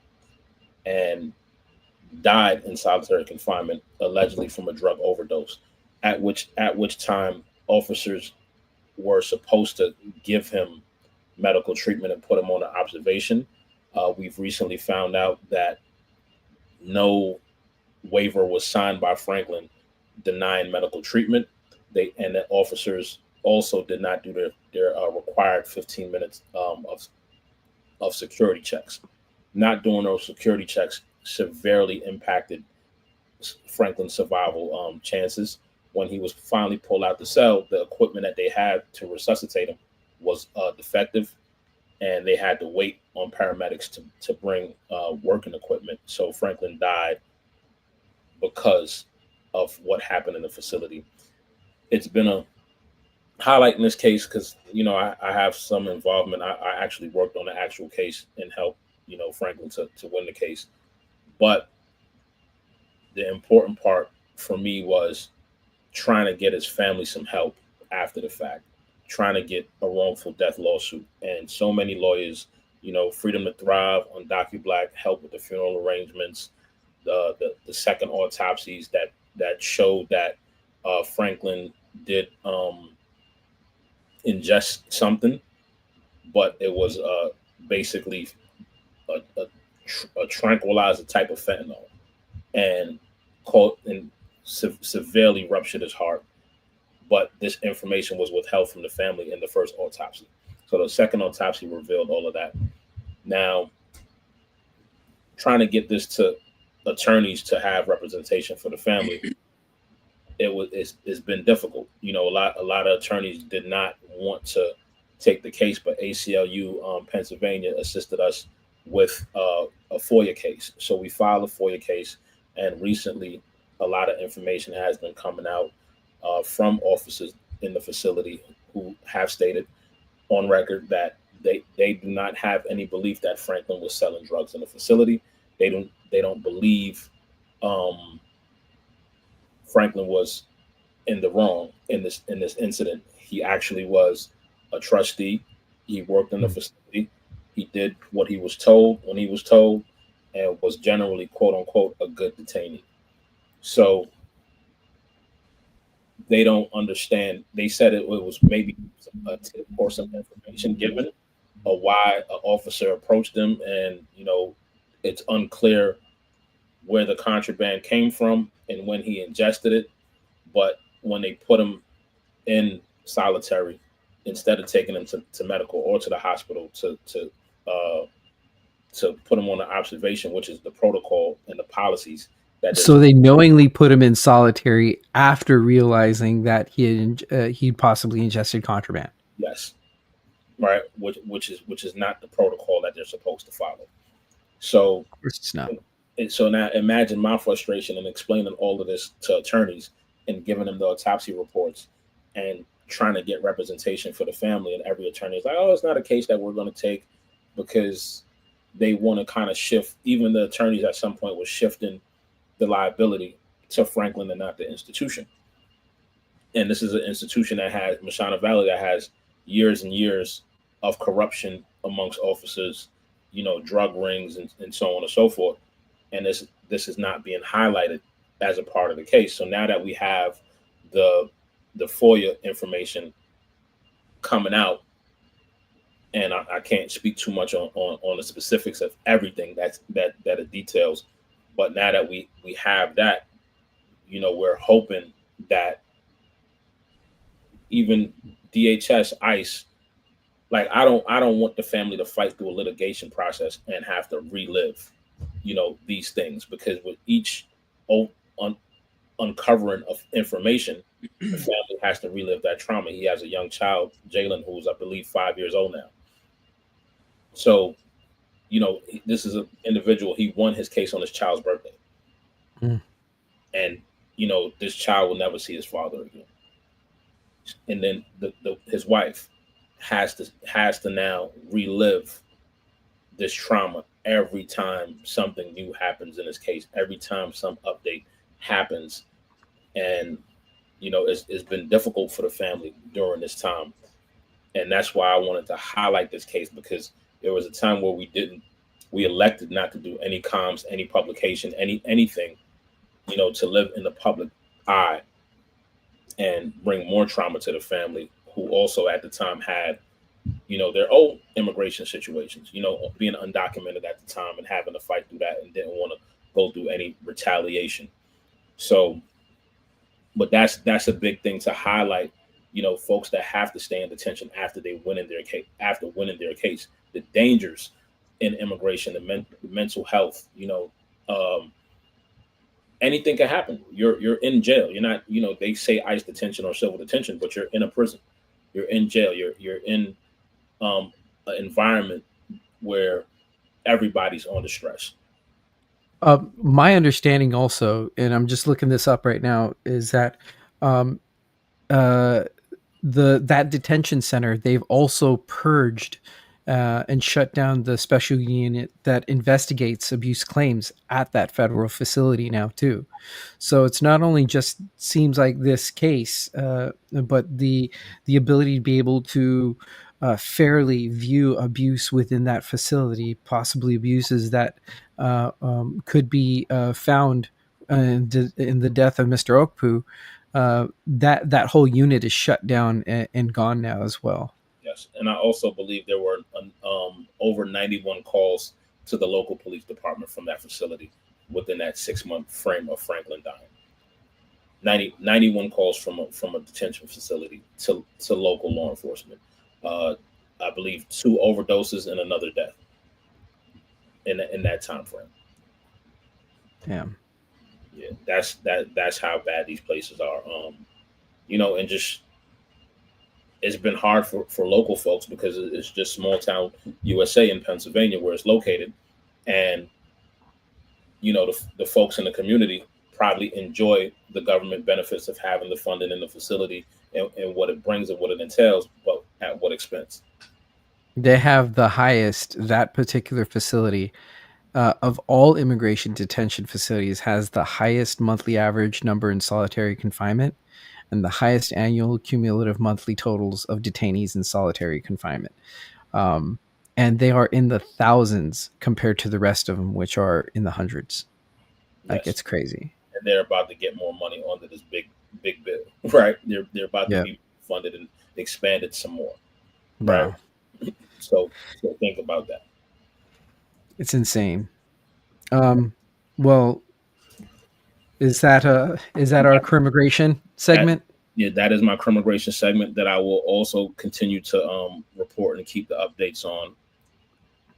and died in solitary confinement, allegedly from a drug overdose. At which time officers were supposed to give him medical treatment and put him on an observation. We've recently found out that no waiver was signed by Franklin denying medical treatment. And the officers also did not do their required 15 minutes of security checks. Not doing those security checks severely impacted Franklin's survival chances. When he was finally pulled out the cell, the equipment that they had to resuscitate him was defective, and they had to wait on paramedics to bring working equipment. So Franklin died because of what happened in the facility. It's been a highlight in this case because, I have some involvement. I actually worked on the actual case and helped, Franklin to win the case. But the important part for me was trying to get his family some help after the fact, trying to get a wrongful death lawsuit. And so many lawyers, Freedom to Thrive on DocuBlack, help with the funeral arrangements, the second autopsies that showed that Franklin did ingest something, but it was basically a tranquilizer type of fentanyl, and severely ruptured his heart. But this information was withheld from the family in the first autopsy. So the second autopsy revealed all of that. Now, trying to get this to attorneys to have representation for the family, it's been difficult. A lot of attorneys did not want to take the case, but ACLU Pennsylvania assisted us with a FOIA case. So we filed a FOIA case, and recently a lot of information has been coming out from officers in the facility who have stated on record that they do not have any belief that Franklin was selling drugs in the facility. They don't believe Franklin was in the wrong in this incident. He actually was a trustee. He worked in the facility. He did what he was told when he was told, and was generally, quote unquote, a good detainee. So they don't understand. They said it was maybe a tip or some information given, or why an officer approached them, and it's unclear where the contraband came from and when he ingested it. But when they put him in solitary, instead of taking him to medical or to the hospital to put him on an observation, which is the protocol and the policies. So they knowingly put him in solitary after realizing that he'd possibly ingested contraband. Yes, right. Which is not the protocol that they're supposed to follow. So of course it's not. So now imagine my frustration in explaining all of this to attorneys and giving them the autopsy reports and trying to get representation for the family. And every attorney is like, oh, it's not a case that we're going to take, because they want to kind of shift. Even the attorneys at some point were shifting the liability to Franklin and not the institution. And this is an institution that has Mashana Valley, that has years and years of corruption amongst officers, drug rings and so on and so forth. And this is not being highlighted as a part of the case. So now that we have the FOIA information coming out, and I can't speak too much on the specifics of everything that it details, but now that we have that, we're hoping that even DHS, ICE, like I don't want the family to fight through a litigation process and have to relive these things, because with each uncovering of information, the family has to relive that trauma. He has a young child, Jalen, who's I believe 5 years old now. So, this is an individual. He won his case on his child's birthday, and this child will never see his father again. And then his wife has to now relive this trauma every time something new happens in his case, every time some update happens. And, it's been difficult for the family during this time. And that's why I wanted to highlight this case, because there was a time where we elected not to do any comms, any publication, anything, to live in the public eye and bring more trauma to the family, who also at the time had their own immigration situations, being undocumented at the time and having to fight through that and didn't want to go through any retaliation. So, but that's a big thing to highlight, folks that have to stay in detention after they win in their case, the dangers in immigration, the mental health, anything can happen. You're in jail. You're not, they say ICE detention or civil detention, but you're in a prison. You're in jail. You're in an environment where everybody's under stress. My understanding also, and I'm just looking this up right now, is that that detention center, they've also purged and shut down the special unit that investigates abuse claims at that federal facility now too. So it's not only just seems like this case, but the ability to be able to fairly view abuse within that facility, possibly abuses that could be found in the death of Mr. Okpu. That whole unit is shut down and gone now as well. Yes, and I also believe there were over 91 calls to the local police department from that facility within that 6-month frame of Franklin dying. 91 calls from a detention facility to local law enforcement. I believe 2 overdoses and another death in that time frame. Damn. Yeah, that's how bad these places are. And just it's been hard for local folks because it's just small town USA in Pennsylvania where it's located, and the folks in the community probably enjoy the government benefits of having the funding in the facility and what it brings and what it entails, but at what expense? They have the highest, that particular facility of all immigration detention facilities has the highest monthly average number in solitary confinement and the highest annual cumulative monthly totals of detainees in solitary confinement. And they are in the thousands compared to the rest of them, which are in the hundreds. Like, Yes, it's crazy. and they're about to get more money onto this big bill, right? They're about to Yeah. be funded and expanded some more, Wow. right? So think about that. It's insane. Well, is that our crimmigration segment? That is my crimmigration segment that I will also continue to report and keep the updates on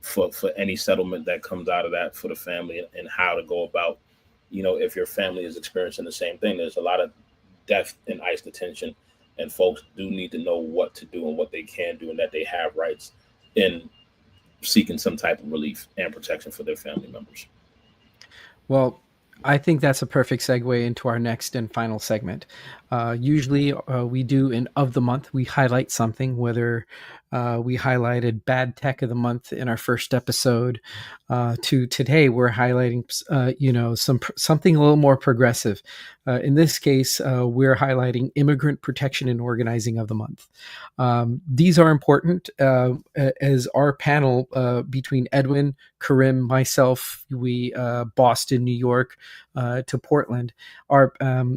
for any settlement that comes out of that for the family and how to go about, if your family is experiencing the same thing. There's a lot of death in ICE detention, and folks do need to know what to do and what they can do and that they have rights in seeking some type of relief and protection for their family members. Well, I think that's a perfect segue into our next and final segment. Usually we do in of the month, we highlight something, whether we highlighted bad tech of the month in our first episode to today, we're highlighting, something a little more progressive. In this case, we're highlighting immigrant protection and organizing of the month. These are important as our panel between Edwin, Karim, myself, we Boston, New York to Portland are,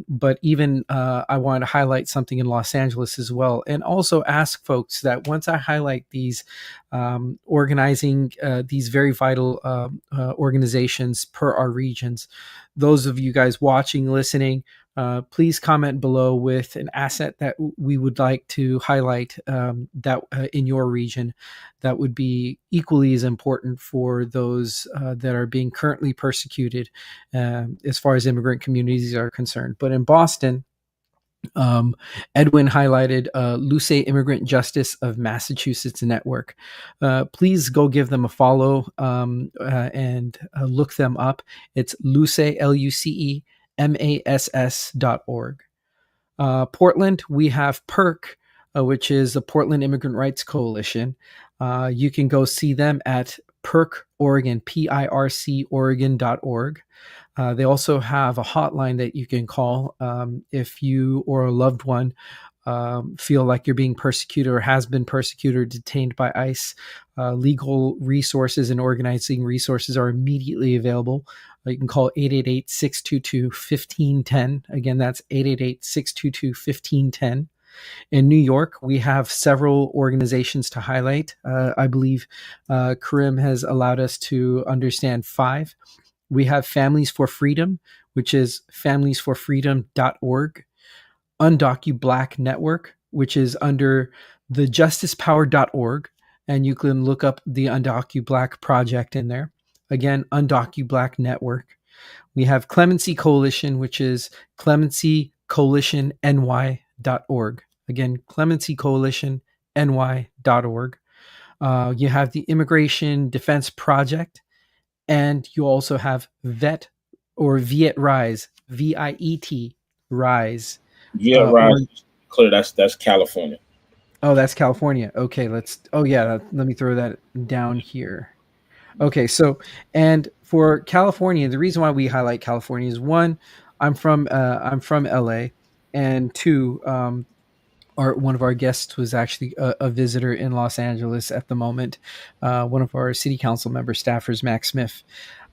but even I wanted to highlight something in Los Angeles as well, and also ask folks that once I highlight these organizing these very vital organizations per our regions, those of you guys watching, listening, please comment below with an asset that we would like to highlight that in your region that would be equally as important for those that are being currently persecuted as far as immigrant communities are concerned. But in Boston, Edwin highlighted Luce Immigrant Justice of Massachusetts Network. Please go give them a follow and look them up. It's Luce, LuceMass.org. Portland, we have PIRC, which is the Portland Immigrant Rights Coalition. You can go see them at PIRC Oregon, PIRC Oregon.org. They also have a hotline that you can call if you or a loved one feel like you're being persecuted or has been persecuted or detained by ICE. Legal resources and organizing resources are immediately available. You can call 888-622-1510. Again, that's 888-622-1510. In New York, we have several organizations to highlight. I believe Karim has allowed us to understand 5. We have Families for Freedom, which is familiesforfreedom.org. UndocuBlack Network, which is under thejusticepower.org. And you can look up the UndocuBlack project in there. Again, UndocuBlack Network. We have Clemency Coalition, which is clemencycoalitionny.org. Again, clemencycoalitionny.org. You have the Immigration Defense Project. And you also have VET or Viet Rise, VIET Rise. Yeah, right. Clear. That's California. Oh, that's California. Okay, let me throw that down here. Okay, so, and for California, the reason why we highlight California is 1, I'm from LA, and 2, one of our guests was actually a visitor in Los Angeles at the moment. One of our city council member staffers, Max Smith.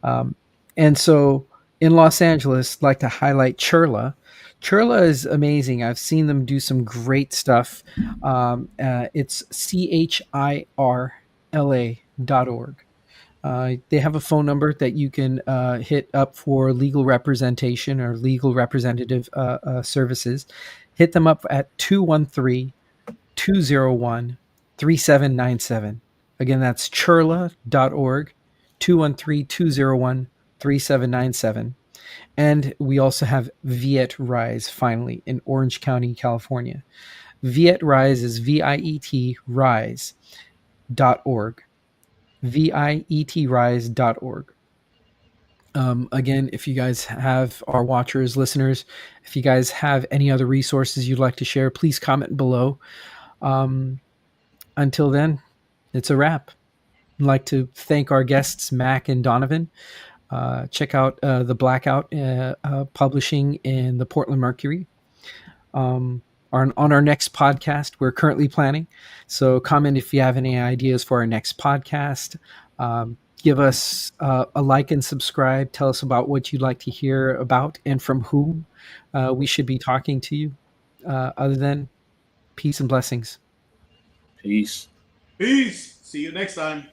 And so in Los Angeles, I'd like to highlight Chirla. Chirla is amazing. I've seen them do some great stuff. It's CHIRLA.org. They have a phone number that you can hit up for legal representation or legal representative services. Hit them up at 213-201-3797. Again, that's chirla.org, 213-201-3797. And we also have Viet Rise, finally, in Orange County, California. Viet Rise is VIET Rise.org. VIETRise.org. Again, if you guys have our watchers, listeners, if you guys have any other resources you'd like to share, please comment below. Until then, it's a wrap. I'd like to thank our guests, Mac and Donovan. Check out the Blackout publishing in the Portland Mercury. On our next podcast, we're currently planning. So comment if you have any ideas for our next podcast. Give us a like and subscribe. Tell us about what you'd like to hear about and from whom we should be talking to you. Other than peace and blessings. Peace. Peace. See you next time.